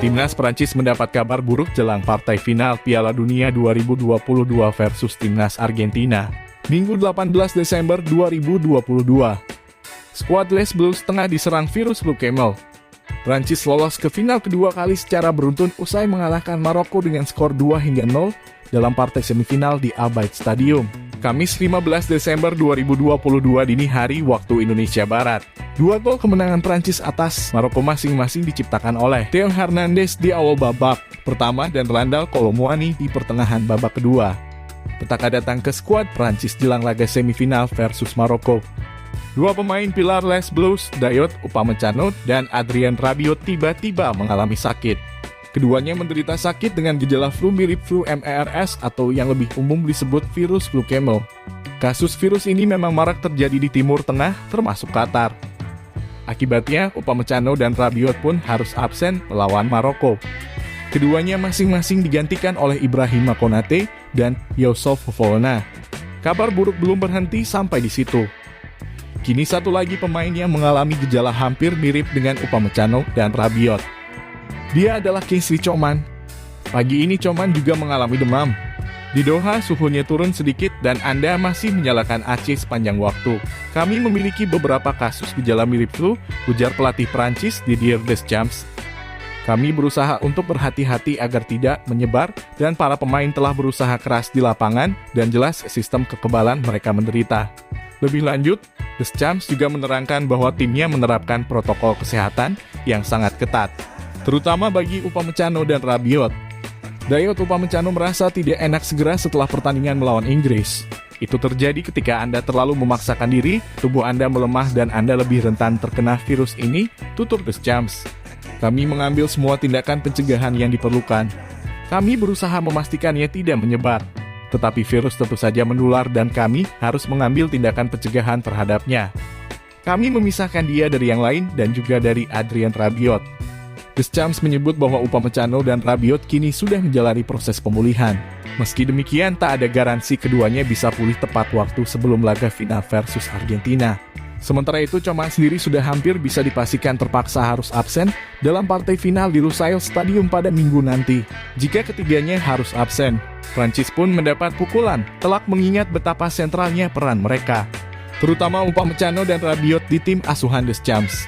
Timnas Prancis mendapat kabar buruk jelang partai final Piala Dunia 2022 versus Timnas Argentina, Minggu 18 Desember 2022. Skuad Les Bleus tengah diserang virus leukemia. Prancis lolos ke final kedua kali secara beruntun usai mengalahkan Maroko dengan skor 2-0 dalam partai semifinal di Al Bayt Stadium, Kamis 15 Desember 2022 dini hari waktu Indonesia Barat. Dua gol kemenangan Prancis atas Maroko masing-masing diciptakan oleh Theo Hernandez di awal babak pertama dan Randal Kolo Muani di pertengahan babak kedua. Petaka datang ke skuad Prancis jelang laga semifinal versus Maroko. Dua pemain pilar Les Bleus, Dayot Upamecano dan Adrien Rabiot tiba-tiba mengalami sakit. Keduanya menderita sakit dengan gejala flu mirip flu MERS atau yang lebih umum disebut virus leukemia. Kasus virus ini memang marak terjadi di Timur Tengah, termasuk Qatar. Akibatnya, Upamecano dan Rabiot pun harus absen melawan Maroko. Keduanya masing-masing digantikan oleh Ibrahima Konate dan Youssouf Fofana. Kabar buruk belum berhenti sampai di situ. Kini satu lagi pemain yang mengalami gejala hampir mirip dengan Upamecano dan Rabiot. Dia adalah Kingsley Coman. Pagi ini Coman juga mengalami demam. Di Doha suhunya turun sedikit dan Anda masih menyalakan AC sepanjang waktu. Kami memiliki beberapa kasus gejala mirip flu, ujar pelatih Prancis Didier Deschamps. Kami berusaha untuk berhati-hati agar tidak menyebar dan para pemain telah berusaha keras di lapangan dan jelas sistem kekebalan mereka menderita. Lebih lanjut, Deschamps juga menerangkan bahwa timnya menerapkan protokol kesehatan yang sangat ketat, terutama bagi Upamecano dan Rabiot. Dayot Upamecano merasa tidak enak segera setelah pertandingan melawan Inggris. Itu terjadi ketika Anda terlalu memaksakan diri, tubuh Anda melemah dan Anda lebih rentan terkena virus ini, tutur Deschamps. Kami mengambil semua tindakan pencegahan yang diperlukan. Kami berusaha memastikannya tidak menyebar. Tetapi virus tentu saja menular dan kami harus mengambil tindakan pencegahan terhadapnya. Kami memisahkan dia dari yang lain dan juga dari Adrien Rabiot. Deschamps menyebut bahwa Upamecano dan Rabiot kini sudah menjalani proses pemulihan. Meski demikian, tak ada garansi keduanya bisa pulih tepat waktu sebelum laga final versus Argentina. Sementara itu, Coman sendiri sudah hampir bisa dipastikan terpaksa harus absen dalam partai final di Lusail Stadium pada minggu nanti. Jika ketiganya harus absen, Prancis pun mendapat pukulan, telak mengingat betapa sentralnya peran mereka, terutama Upamecano dan Rabiot di tim asuhan Deschamps.